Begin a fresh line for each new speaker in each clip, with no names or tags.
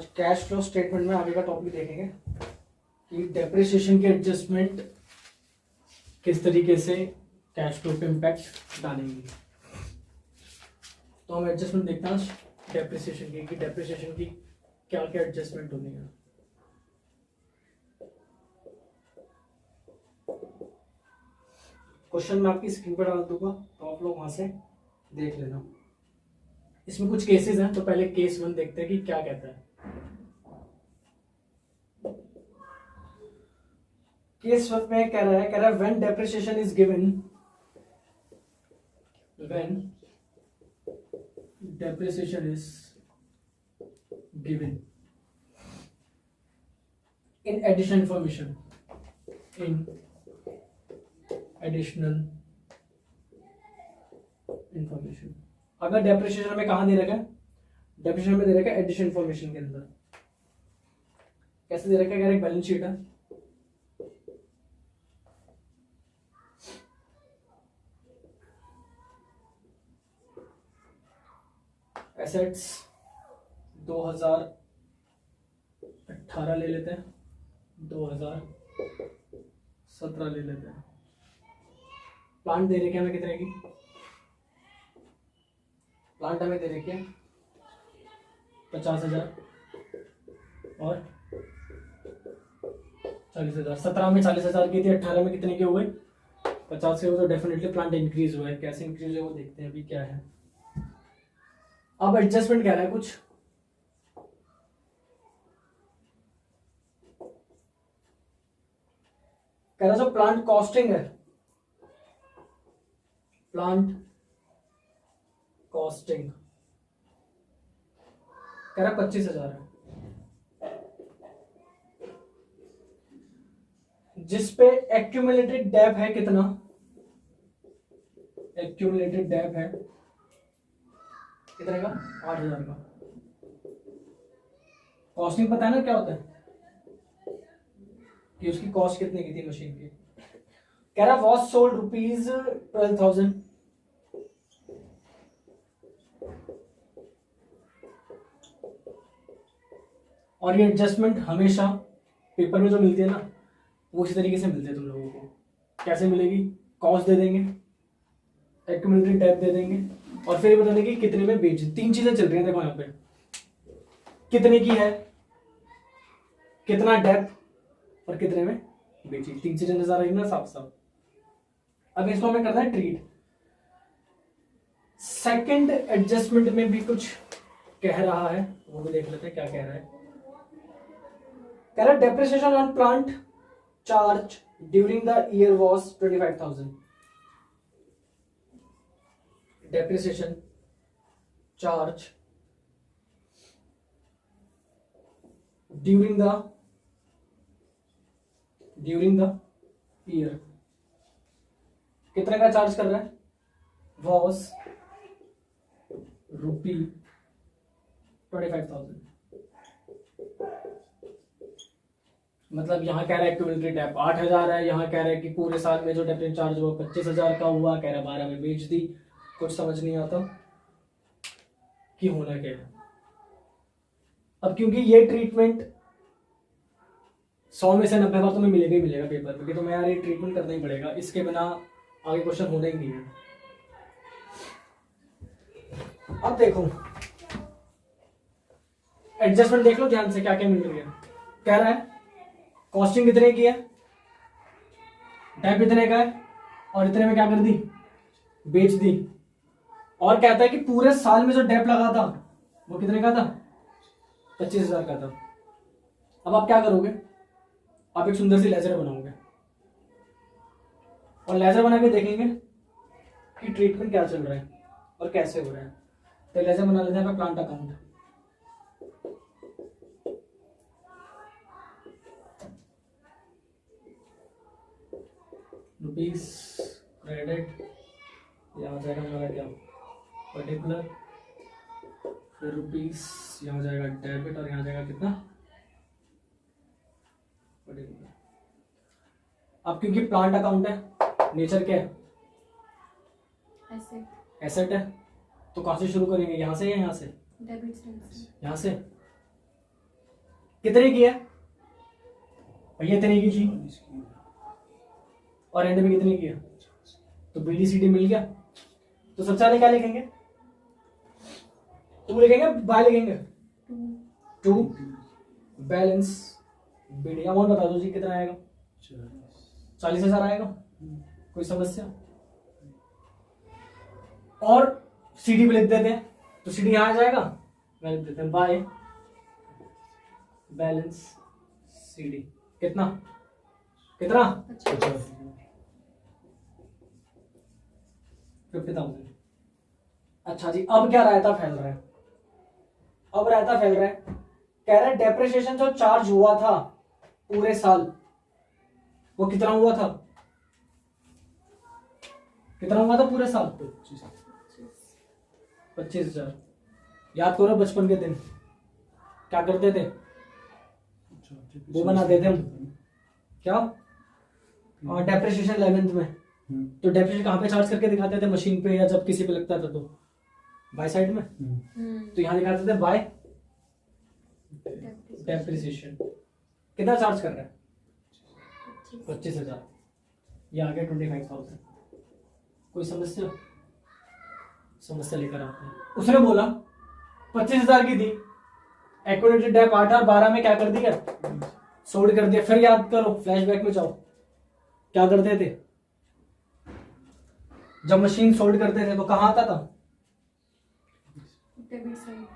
आज cash flow statement में आगे का टॉपिक देखेंगे कि डेप्रिसिएशन के एडजस्टमेंट किस तरीके से कैश फ्लो पे इम्पैक्ट डालेंगे। तो हम एडजस्टमेंट देखते हैं डेप्रिसिएशन की, कि डेप्रिसिएशन की क्या क्या एडजस्टमेंट होनी है। क्वेश्चन मैं आपकी स्क्रीन पर डाल दूंगा तो आप लोग वहां से देख लेना। इसमें कुछ केसेस हैं, तो पहले केस 1 देखते हैं कि क्या कहता है। केस 1 में कह रहा है when depreciation is given, when depreciation is given in additional information, in additional information. अगर डेप्रिसिएशन में कहां दे रखा है, डेप्रिसिएशन में दे रखा है एडिशनल इंफॉर्मेशन के अंदर। कैसे दे रखा है, एक बैलेंस शीट है, एसेट्स 2018 ले लेते हैं, 2017 ले लेते हैं। प्लांट दे रखे हमें कितने की, प्लांट हमें दे रखे 50,000 और 40,000। 17 में 40,000 की थी, 18 में कितने के हुए, 50 के हुए। तो डेफिनेटली प्लांट इंक्रीज हुआ है। कैसे इंक्रीज हुआ वो देखते हैं अभी क्या है। अब एडजस्टमेंट कह रहा है कुछ, कह रहा है जो प्लांट कॉस्टिंग है, प्लांट कॉस्टिंग कह रहा 25,000 है, जिसपे एक्यूमुलेटेड डेप है कितना, एक्यूमुलेटेड डेप है कितने का, 8,000 का। कॉस्टिंग पता है ना क्या होता है, कि उसकी कॉस्ट कितने की थी मशीन की। कह रहा वॉज सोल्ड ₹12,000, और ये एडजस्टमेंट हमेशा पेपर में जो मिलती है ना, वो इसी तरीके से मिलते हैं तुम लोगों को। कैसे मिलेगी, कॉस्ट दे देंगे, एक्यूमुलेटेड डेप दे देंगे, और फिर बता देंगे कितने में बेच। 3 चीजें चल रही हैं, देखो यहाँ पे कितने की है, कितना डेप, और कितने में बेची। 3 चीजें नजर आ रही ना साफ साफ। अब इसको हमें करना है ट्रीट। सेकंड एडजस्टमेंट में भी कुछ कह रहा है, वो भी देख लेते हैं क्या कह रहा है। कह रहा है depreciation on plant charge during the year was 25,000। Depreciation charge during the year कितने का चार्ज कर रहा है, वॉज ₹25,000। मतलब यहाँ कह रहा है एक्यूमुलेटेड डेप 8,000 है, यहाँ कह रहा है कि पूरे साल में जो डेप्रिसिएशन चार्ज हुआ 25,000 का हुआ, कह रहा है 12 में बेच दी। कुछ समझ नहीं आता कि होना क्या है। अब क्योंकि ये ट्रीटमेंट 100 में से 90 बार तुम्हें मिलेगा ही मिलेगा पेपर में, कि तुम्हें यार ये ट्रीटमेंट करना ही पड़ेगा, इसके बिना आगे क्वेश्चन होना ही नहीं है। अब देखो एडजस्टमेंट देख लो ध्यान से क्या क्या मिल रही है। कह रहा है कॉस्टिंग कितने की है, डेप इतने का है, और इतने में क्या कर दी, बेच दी। और कहता है कि पूरे साल में जो डेप लगा था वो कितने का था, 25,000 का था। अब आप क्या करोगे, आप एक सुंदर सी लेजर बनाओगे और लेजर बना के देखेंगे कि ट्रीटमेंट क्या चल रहा है और कैसे हो रहा है। तो लेजर बना लेते हैं प्लांट अकाउंट। रुपीस क्रेडिट, यहाँ जाएगा हमारा क्या, पर्टिकुलर, फिर रुपीस यहाँ जाएगा डेबिट, और यहाँ जाएगा कितना, पर्टिकुलर। अब क्योंकि प्लांट अकाउंट है, नेचर क्या है, एसेट है, तो कहाँ से शुरू करेंगे, यहाँ से या यहाँ से,
डेबिट साइड से,
यहाँ से। कितने की है भैया? इतने की थी। और एंड में कितने की है? तो BDCD मिल गया। तो सबसे पहले क्या लिखेंगे? 2 लिखेंगे, बाय लिखेंगे 2 बैलेंस BD। अमाउंट बता दो जी कितना आएगा? 40,000 आएगा। कोई समस्या? और CD पे लिख देते हैं, तो CD यहाँ आ जाएगा। मैं लिख देते हैं बाय बैलेंस CD। कितना कितना? 50,000। अच्छा जी, अब क्या रायता फैल रहा है? अब रायता फैल रहा है, कह रहा है डेप्रिसिएशन जो चार्ज हुआ था पूरे साल, वो कितना हुआ था? कितना हुआ था पूरे साल? 25,000। याद करो बचपन के दिन क्या करते थे? वो बनाते थे हम क्या, डेप्रिसिएशन 11th में। तो डेप्रिसिएशन कहाँ पे चार्ज करके दिखाते थे? मशीन पे, या जब किसी पे लगता था तो बाय साइड में। तो यहाँ दिखाते थे बाय डेप्रिसिएशन। कितना चार्ज कर रहा है? 25,000। ये आ गया 25,000। कोई समस्या? समस्या लेकर आते हैं। उसने बोला 25,000 की थी, एक्यूमुलेटेड डेप 8 और 12 में क्या कर दिया? सोल्ड कर दिया। फिर याद करो, फ्लैशबैक में जाओ, क्या करते थे जब मशीन सोल्ड करते थे? तो कहां आता था?
Debit side.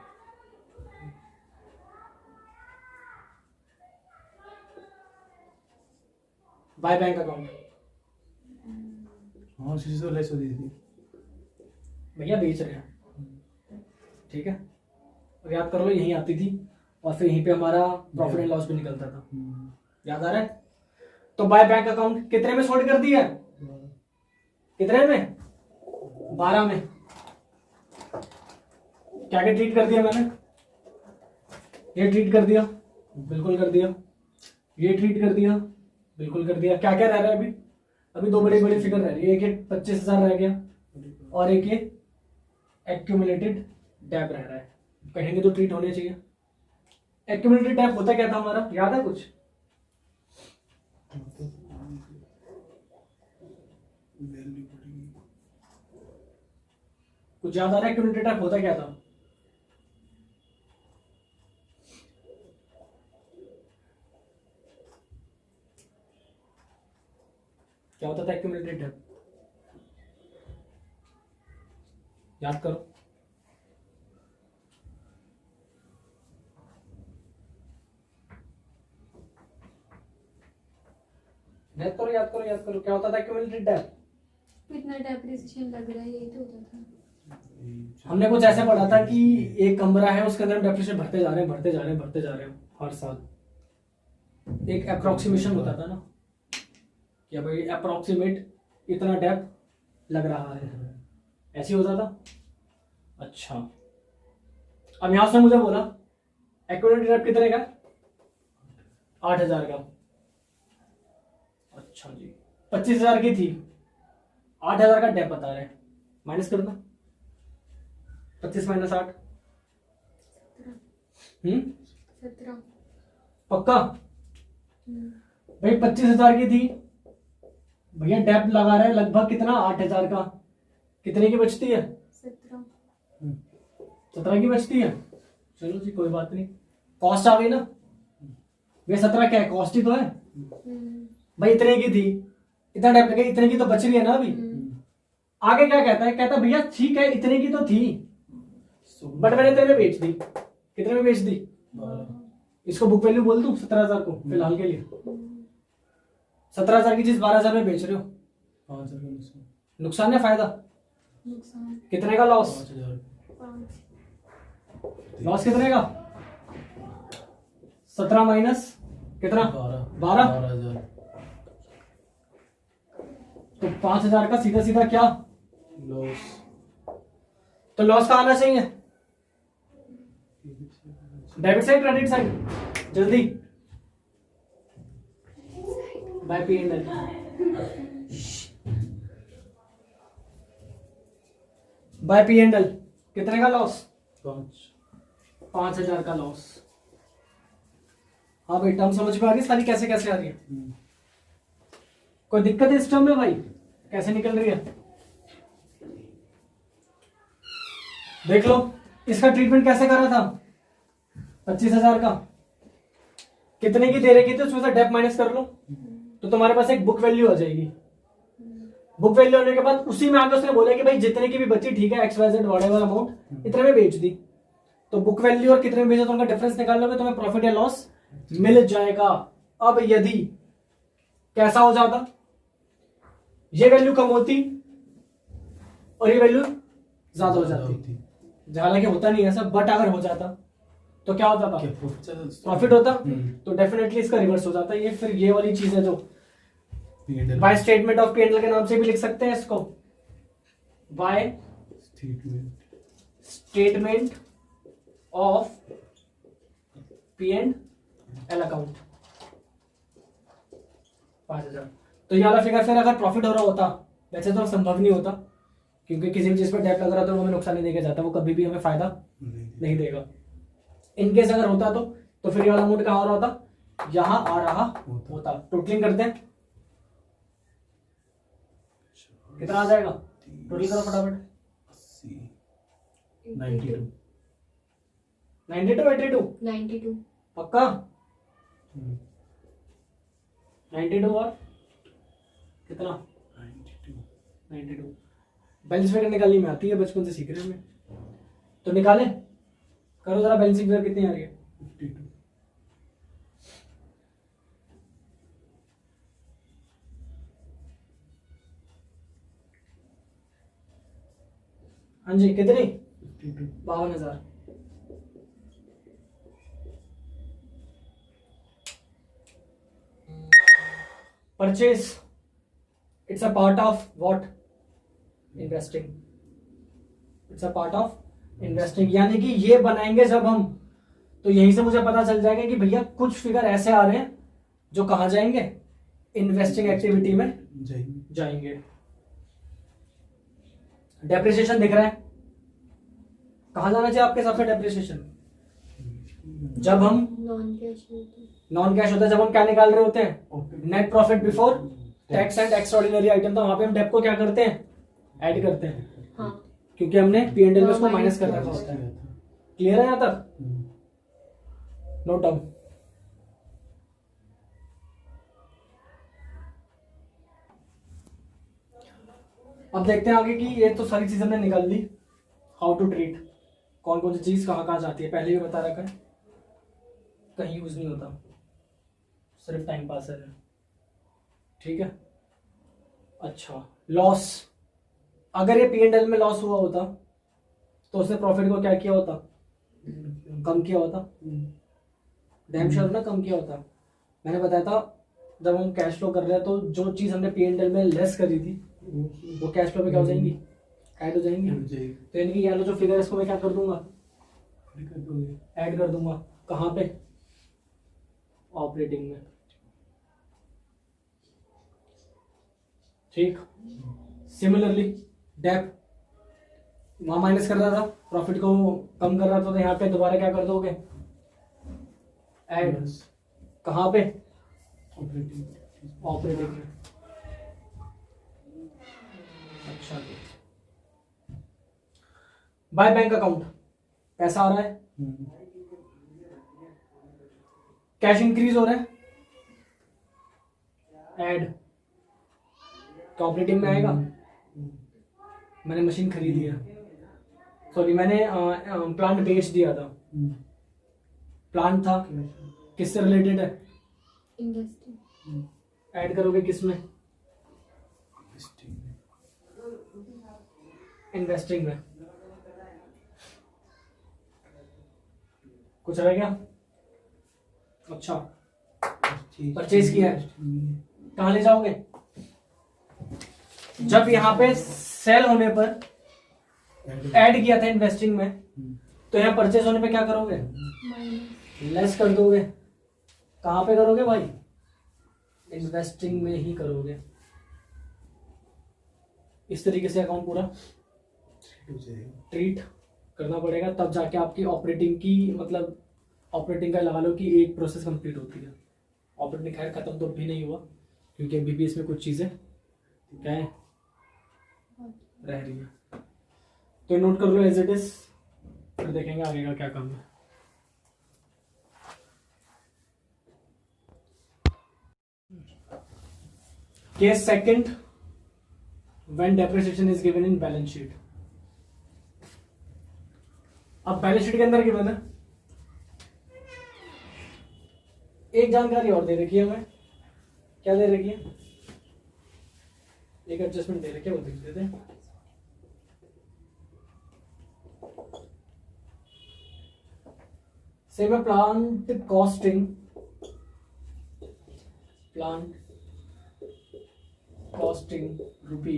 By bank account.
हाँ सीसी तो लेस होती थी
भैया बेच रहे हैं, ठीक है। और याद कर लो यहीं आती थी, और फिर यहीं पे हमारा प्रॉफिट एंड लॉस भी निकलता था। याद आ रहा है? तो बाय बैंक अकाउंट कितने में सोल्ड कर दिया? कितने में? 12 में। क्या क्या ट्रीट कर दिया मैंने? ये ट्रीट कर दिया, बिल्कुल कर दिया। ये ट्रीट कर दिया, बिल्कुल कर दिया। क्या क्या रह रहा है अभी? अभी 2 बड़ी बड़ी फिगर रह रही है। एक 25,000 रह गया, और एक ये एक्यूमुलेटेड डेप रह रहा है। कहेंगे तो ट्रीट होने चाहिए। एक्यूमुलेटेड डेप होता क्या था हमारा, याद है कुछ? कुछ याद आ रहा है? एक्यूमुलेटेड डेप होता क्या था? क्या होता था एक्यूमुलेटेड डेप? याद करो। याद करो, याद करो, याद करो। क्या होता था एक्यूमुलेटेड डेप?
इतना डेप्रिसिएशन लग रहा है, यही तो होता था।
हमने कुछ ऐसे पढ़ा था कि एक कमरा है, उसके अंदर डेप्रिसिएशन भरते जा रहे हैं, भरते जा रहे हैं, भरते जा रहे हैं हर साल। एक अप्रोक्सीमेशन होता था ना, कि भाई अप्रोक्सीमेट इतना डेप लग रहा है, ऐसे होता था। अच्छा, अब यहां से मुझे बोला एक्यूमुलेटेड डेप कितने का? 8,000 का। अच्छा जी, 25,000 की थी, 8,000 का डेप बता रहे हैं। माइनस करना, 25 - 8।
17।
पक्का? भाई 25,000 की थी भैया, डेप लगा रहे हैं लगभग कितना? 8,000 का। कितने की बचती है?
17।
17 की बचती है। चलो जी, कोई बात नहीं। कॉस्ट आ गई ना भैया, 17 क्या है? कॉस्ट ही तो है भाई। इतने की थी, इतना डेप लगे, इतने की तो बच रही है ना अभी। आगे क्या कहता है? कहता भैया ठीक है, इतने की तो थी, बट मैंने इतने में बेच दी। कितने में बेच दी? इसको बुक वैल्यू बोल दूं 17,000 को फिलहाल के लिए। 17,000 की चीज 12,000 में बेच रहे हो,
5,000 का नुकसान।
नुकसान या फायदा?
नुकसान।
कितने का लॉस?
5,000।
5।
लॉस कितने का? 17 माइनस कितना? 12।
12,000।
तो 5,000 का सीधा सीधा क्या
लॉस।
तो लॉस का आना चाहिए डेबिट साइड क्रेडिट साइड? जल्दी। By P and L. By P and L कितने का लॉस?
5।
5,000 का लॉस। हाँ भाई, टर्म समझ में आ रही है सारी, कैसे कैसे आ रही है?
हम्म।
कोई दिक्कत है इस टर्म में भाई? कैसे निकल रही है देख लो। इसका ट्रीटमेंट कैसे करा था? 25,000 का कितने की दे रखी थी, उसमें से डेप माइनस कर लो तो तुम्हारे पास एक बुक वैल्यू आ जाएगी। बुक वैल्यू होने के बाद उसी में आगे उसने बोला कि भाई जितने की भी बची ठीक है, XYZ व्हाटएवर अमाउंट इतने में बेच दी, तो बुक वैल्यू और कितने में बेचा तो उनका डिफरेंस निकाल लोगे, तुम्हें प्रॉफिट या लॉस मिल जाएगा। अब यदि कैसा हो जाता, ये वैल्यू कम होती और ये वैल्यू ज्यादा हो जाती, हालांकि होता नहीं ऐसा, बट अगर हो जाता तो क्या होता था? प्रॉफिट होता। तो डेफिनेटली इसका रिवर्स हो जाता है। ये फिर ये वाली चीज है जो बाय स्टेटमेंट ऑफ P&L के नाम से भी लिख सकते हैं इसको, by statement of P&L account. 5,000। तो ये वाला फिगर फिर अगर प्रॉफिट हो रहा होता, वैसे तो संभव नहीं होता क्योंकि किसी भी चीज पर डेट लग रहा तो वो हमें नुकसान नहीं देके जाता, वो कभी भी हमें फायदा नहीं देगा। इनकेस अगर होता तो फिर ये वाला अमाउंट कहाँ आ रहा होता? यहां आ रहा होता। टोटलिंग करते हैं, कितना आ जाएगा? टोटल करो फटाफट।
92
92 82
92
पक्का? 92 और कितना? 92। बैलेंस फिगर निकालनी में आती है, बचपन से सीख रहे हैं हमें, तो निकालें। करो जरा, बैलेंस फिगर कितनी आ रही है?
52।
हाँ जी, कितनी?
52।
52,000। Purchase, it's a part of what? Investing. It's a part of investing, यानी कि ये बनाएंगे जब हम, तो यहीं से मुझे पता चल जाएगा कि भैया कुछ फिगर ऐसे आ रहे हैं जो कहां जाएंगे? इन्वेस्टिंग एक्टिविटी में जाएंगे। डेप्रिसिएशन दिख रहा है, कहां जाना चाहिए आपके हिसाब से डेप्रिसिएशन? जब हम
नॉन कैश होता है।
नॉन कैश होता है, जब हम क्या निकाल रहे होते हैं? Net profit before tax and extraordinary item. तो वहां पे हम डेप को क्या करते हैं? ऐड करते हैं,
हाँ,
क्योंकि हमने P&L में उसको
हाँ,
माइनस कर रखा होता है। क्लियर है यहां तक? No doubt. अब देखते हैं आगे कि ये तो सारी चीजें हमने निकाल ली, हाउ टू ट्रीट, कौन कौन सी चीज कहाँ कहाँ जाती है, पहले भी बता रखा है, कहीं यूज नहीं होता, सिर्फ टाइम पास है। ठीक है। अच्छा, लॉस, अगर ये P&L में लॉस हुआ होता तो उसने प्रॉफिट को क्या किया होता? कम किया होता। डैम श्योर ना, कम किया होता। मैंने बताया था जब हम कैश फ्लो कर रहे हैं तो जो चीज हमने P&L में लेस करी थी वो कैश फ्लो में क्या हो जाएंगी? ऐड हो जाएंगी। तो यानी कि यहाँ जो फिगर है इसको मैं क्या कर दूंगा? ऐड कर दूंगा। कहाँ पे? ऑपरेटिंग में। ठीक। सिमिलरली डेप वहां माइनस कर रहा था, प्रॉफिट को कम कर रहा था, तो यहाँ पे दोबारा क्या कर दोगे? ऐड। कहाँ पे? ऑपरेटिंग में। अच्छा, बाय बैंक अकाउंट पैसा आ रहा है, कैश इंक्रीज हो रहा है, ऐड। तो ऑपरेटिंग में आएगा। मैंने मशीन खरीदी है, सॉरी मैंने प्लांट बेच दिया था। प्लांट था, किससे रिलेटेड है?
इंडस्ट्री।
ऐड करोगे किसमें? इन्वेस्टिंग में। कुछ रह गया? अच्छा, परचेज किया है, कहाँ ले जाओगे? जब यहाँ पे सेल होने पर ऐड किया था इन्वेस्टिंग में, तो यहाँ परचेज होने पे क्या करोगे? लेस कर दोगे। कहाँ पे करोगे भाई? इन्वेस्टिंग में ही करोगे। इस तरीके से अकाउंट पूरा ट्रीट करना पड़ेगा, तब जाके आपकी ऑपरेटिंग की मतलब ऑपरेटिंग का लगा लो कि एक प्रोसेस कंप्लीट होती है। ऑपरेटिंग खैर खत्म तो अभी नहीं हुआ क्योंकि अभी भी इसमें कुछ चीज़ें क्या है रह रही है। तो नोट कर लो एज इट इज, फिर देखेंगे आगे का क्या काम है। Case second, when depreciation is given in balance sheet. अब बैलेंस शीट के अंदर गिवन है, एक जानकारी और दे रखी है हमें। क्या दे रखी है? एक एडजस्टमेंट दे रखी है, वो देख लेते हैं। से मैं प्लांट कॉस्टिंग रुपी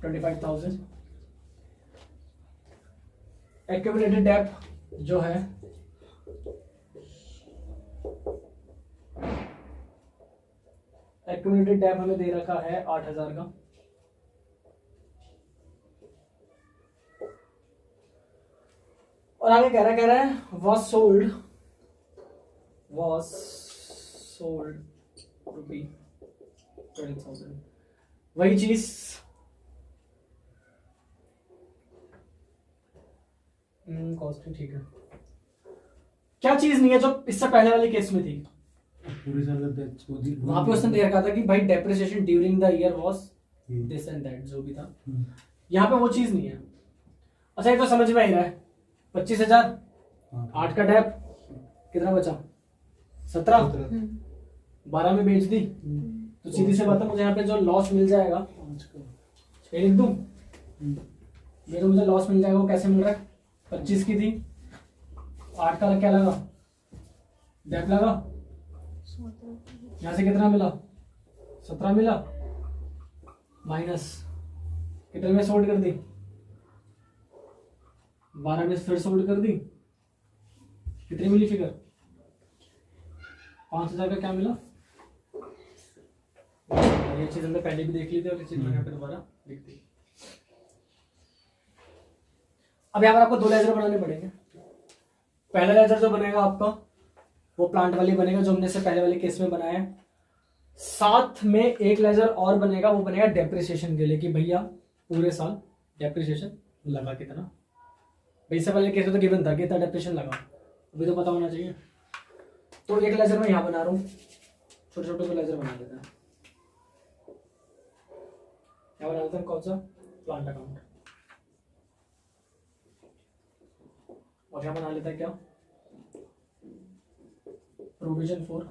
25,000। एक्यूमुलेटेड डेप्थ जो है एक्यूमुलेटेड डेप्थ हमें दे रखा है 8,000 का। और आगे कह रहा है was sold रुपी 12,000। वही चीज कॉस्टिंग ठीक है। क्या चीज नहीं है जो इससे पहले वाले केस में थी?
पूरे साल का
वहां पे उसने दे रखा था कि भाई depreciation during the year was this and that, जो भी था। यहाँ पे वो चीज नहीं है। अच्छा ये तो समझ में आ रहा है, 25,000 8 का डेप कितना बचा? 17। 12 में बेच दी तो सीधी से बात है, मुझे यहाँ पे जो लॉस मिल जाएगा ये लिख दूं। ये जो मुझे लॉस मिल जाएगा वो कैसे मिल रहा है? 25 की थी, 8 का क्या लगा? डेप लगा। यहाँ से कितना मिला? 17 मिला, माइनस कितने में सोल्ड कर दी? 12 में फिर सोल्ड कर दी। कितनी मिली फिगर? 5,000 का क्या मिला? ये चीज हमने पहले भी देख ली थी और इस चीज में यहाँ पे दोबारा लिख दी। अब यहाँ पर आपको 2 लेजर बनाने पड़ेंगे। पहला लेजर जो बनेगा आपका वो प्लांट वाली बनेगा जो हमने से पहले वाले केस में बनाया है। साथ में एक लेजर और बनेगा, वो बनेगा डेप्रिसिएशन के लिए कि भैया पूरे साल डेप्रिसिएशन लगा कितना। भाई इससे पहले केस में तो गिवन था कितना डेप्रिसिएशन लगा, अभी तो पता होना चाहिए। तो एक लेजर मैं यहाँ बना रहा हूँ, छोटे छोटे को लेजर बना देते हैं। यहाँ बना देते हैं कौन सा? Plant account. और यहाँ बना लेता है क्या? प्रोविजन फॉर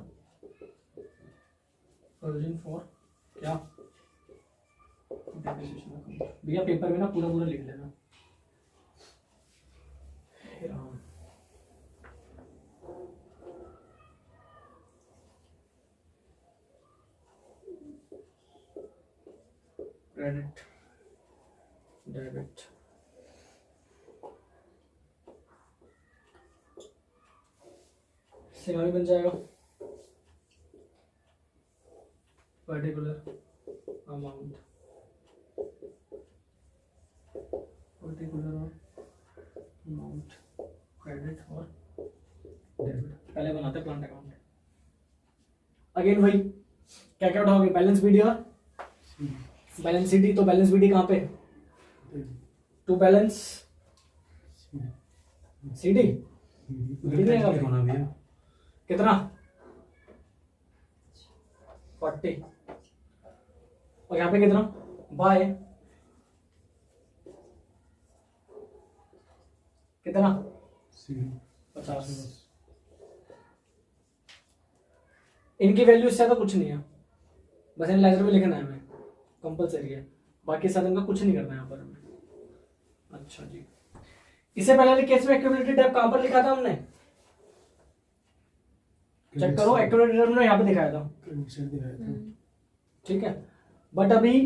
क्या? Depreciation account. भैया पेपर में ना पूरा पूरा लिख लेना। क्रेडिट डेबिट सेवा भी बन जाएगा। पर्टिकुलर अमाउंट क्रेडिट और डेबिट पहले बनाते हैं प्लांट अकाउंट। अगेन वही क्या क्या उठाओगे? बैलेंस बीडी और बैलेंस सीडी। तो बैलेंस बीडी कहाँ पे? टू बैलेंस सीडी कितना? 40। और यहाँ पे कितना? बाय कितना? 50। इनकी वैल्यू इससे तो कुछ नहीं है, बस एनालाइजर में लिखना है हमें, कंपलसरी है। बाकी साथ इनका कुछ नहीं करना है यहाँ पर हमें। अच्छा जी, इससे पहले वाले केस में एक्यूमुलेटेड डेब्ट कहां पर लिखा था हमने? चेक करो, एक्यूमुलेटेड डेब्ट हमने यहाँ पे दिखाया था, ठीक है। बट अभी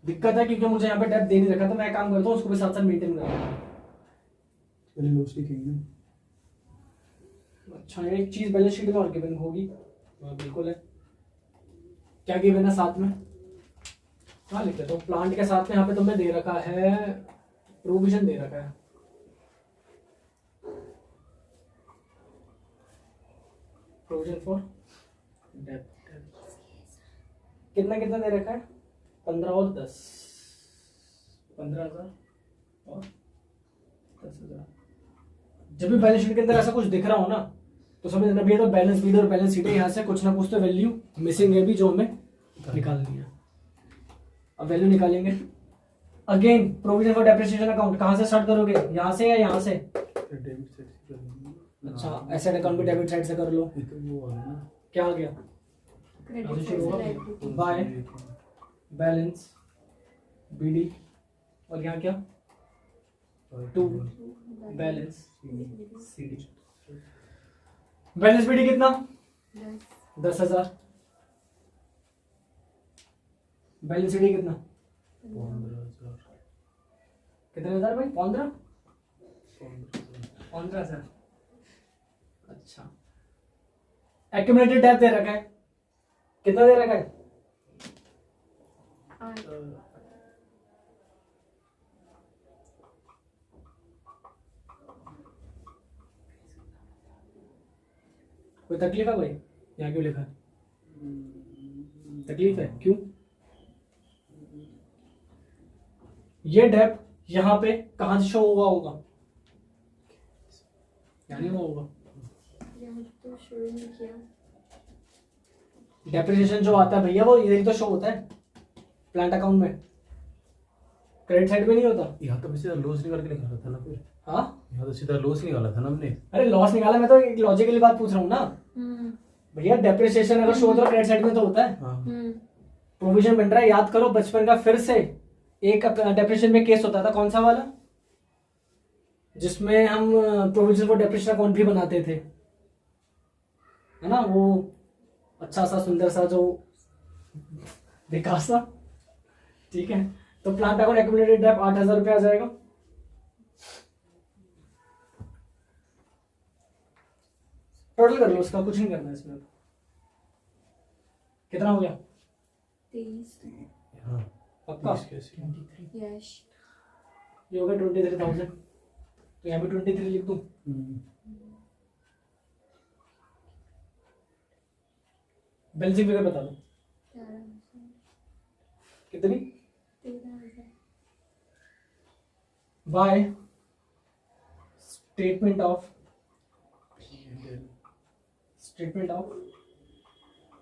दिक्कत है क्योंकि मुझे यहाँ पे डेब्ट दे नहीं रखा, तो मैं काम करता हूँ उसको भी साथ साथ मेंटेन कर रहा हूँ। अच्छा, एक चीज बैलेंस शीट में और गिवन होगी, बिल्कुल है। क्या गिवन है साथ में? हाँ लिख देता हूँ। प्लांट के साथ में यहाँ पे तुमने दे रखा है, प्रोविजन दे रखा है। प्रोविजन फॉर डेप्ट कितना कितना दे रखा है? 15 और 10, 15,000 और 10,000। जब भी बैलेंस शीट के अंदर ऐसा कुछ दिख रहा हो ना, तो समझ लेना भैया तो बैलेंस शीट और बैलेंस शीट है, यहाँ से कुछ ना कुछ तो वैल्यू मिसिंग है भी जो हमें निकालनी है। अब वैल्यू निकालेंगे। Again provision for depreciation account कहाँ से स्टार्ट करोगे, यहाँ से या यहाँ से?
डेबिट साइड से कर लेंगे।
अच्छा, एसेट अकाउंट भी डेबिट साइड से कर लो।
ये तो वो वाला ना,
क्या आ गया?
क्रेडिट
अभी
साइड
शुरू
से
हुआ।
लायबिलिटी।
बाय बैलेंस बीडी और यहाँ क्या? To balance CD. Balance BD कितना? 10,000। बैलेंस सीडी कितना?
15,000।
कितने हजार भाई? 15?
15,000।
15,000। अच्छा, एक्यूमुलेटेड डेब्ट दे रखा है, कितना दे रखा है?
8।
कोई तकलीफ है भाई? यहाँ क्यों लिखा है? तकलीफ है क्यों? ये डेब्ट यहाँ पे कहाँ से शो हुआ होगा? यहाँ नहीं हुआ होगा।
यहाँ तो शो नहीं किया।
डेप्रिसिएशन जो आता है भैया वो इधर ही तो शो होता है प्लांट अकाउंट में, क्रेडिट साइड में नहीं होता।
यहाँ तो सीधा लॉस निकाल के निकाला था ना फिर।
हाँ,
यहाँ तो सीधा लॉस निकाला था ना हमने।
अरे लॉस निकाला, मैं तो एक लॉजिकली बात पूछ रहा हूँ ना भैया। डेप्रिसिएशन अगर शो होता है क्रेडिट साइड में तो होता है।
हाँ।
प्रोविजन बन रहा है, याद करो बचपन का फिर से एक डेप्रिसिएशन में केस होता था, कौन सा वाला, जिसमें हम प्रोविजन फॉर डेप्रिसिएशन अकाउंट भी बनाते थे, है ना? वो अच्छा सा सुंदर सा जो विकास था, ठीक है। तो प्लांट अकाउंट एक्यूमुलेटेड डेब्ट 8,000 रुपये आ जाएगा। टोटल कर लो उसका, कुछ नहीं करना है इसमें। कितना हो गया?
23।
हाँ।
पक्का?
कैसे?
यश।
ये हो गया 23,000। तो यहाँ पे 23 लिख दूं। बैलेंसिंग फिगर बता दो
13,000।
कितनी?
13,000।
By statement of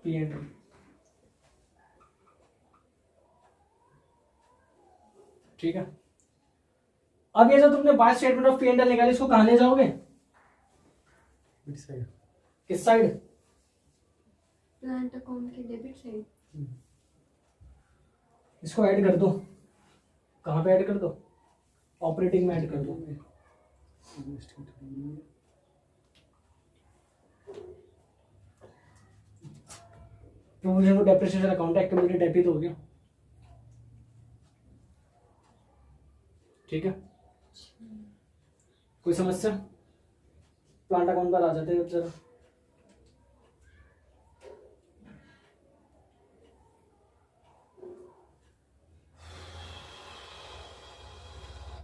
P&L। ठीक है। अब ये जो तुमने बाय स्टेटमेंट ऑफ P&L निकाली, इसको कहाँ ले जाओगे?
Which side?
किस साइड?
प्लांट अकाउंट के डेबिट साइड।
इसको ऐड कर दो। कहाँ पे ऐड कर दो? ऑपरेटिंग में ऐड कर दो। Provision for depreciation account accumulated debit हो गया, ठीक है। कोई समस्या? प्लांट अकाउंट पर आ जाते हैं जरा।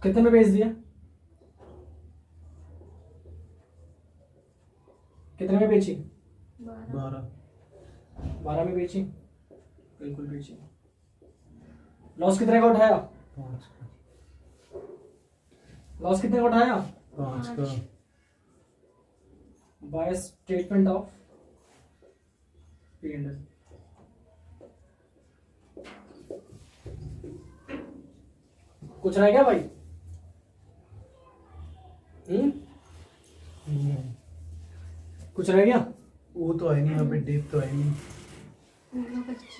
कितने में बेच दिया? कितने में बेची?
12।
12 में बेची, बिल्कुल बेची। लॉस कितने का उठाया?
5 का।
लॉस कितने का उठाया?
5 का।
By statement of P&L। कुछ रह गया भाई? कुछ रह गया?
वो तो है नहीं, यहाँ पे डेप तो है नहीं।
25।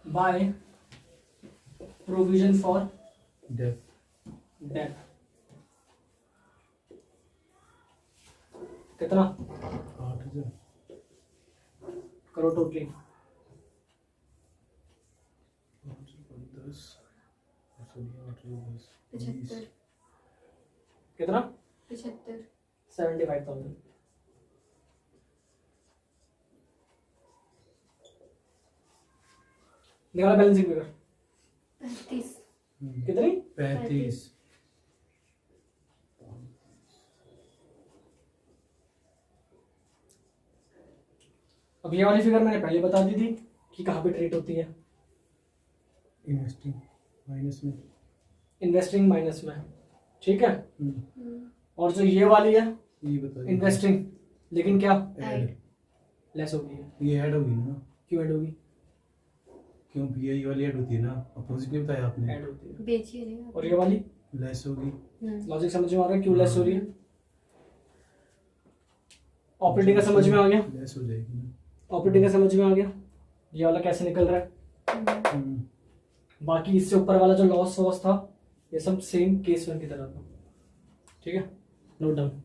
बाय प्रोविजन फॉर
डेप
डेट कितना?
8,000।
करो टोटली।
10 8,010
75।
कितना?
75।
75,000। निकाला बैलेंसिंग फिगर
35।
कितनी?
35।
अब ये वाली फिगर मैंने पहले बता दी थी कि कहाँ पे ट्रीट होती है,
इन्वेस्टिंग माइनस में।
इन्वेस्टिंग माइनस में, ठीक है।
हम्म,
और जो ये वाली है
ये बता दीजिए।
इन्वेस्टिंग, लेकिन क्या
ऐड,
लेस होगी है।
ये ऐड होगी ना,
क्यों ऐड होगी?
क्यों ये वाली ऐड होती है ना, अपोजिट नहीं बताया आपने।
ऐड होती है।
बेचिए नहीं आप।
और ये वाली
लेस होगी।
लॉजिक समझ में आ रहा है क्यों लेस हो रही है? ऑपरेटिंग का समझ में आ गया?
लेस हो जाएगी ना।
ऑपरेटिंग का समझ में आ गया? ये वाला कैसे निकल रहा है? बाकी इससे ऊपर वाला जो लॉस था ये सब सेम केस वन की तरह था, ठीक है, नोट डाउन।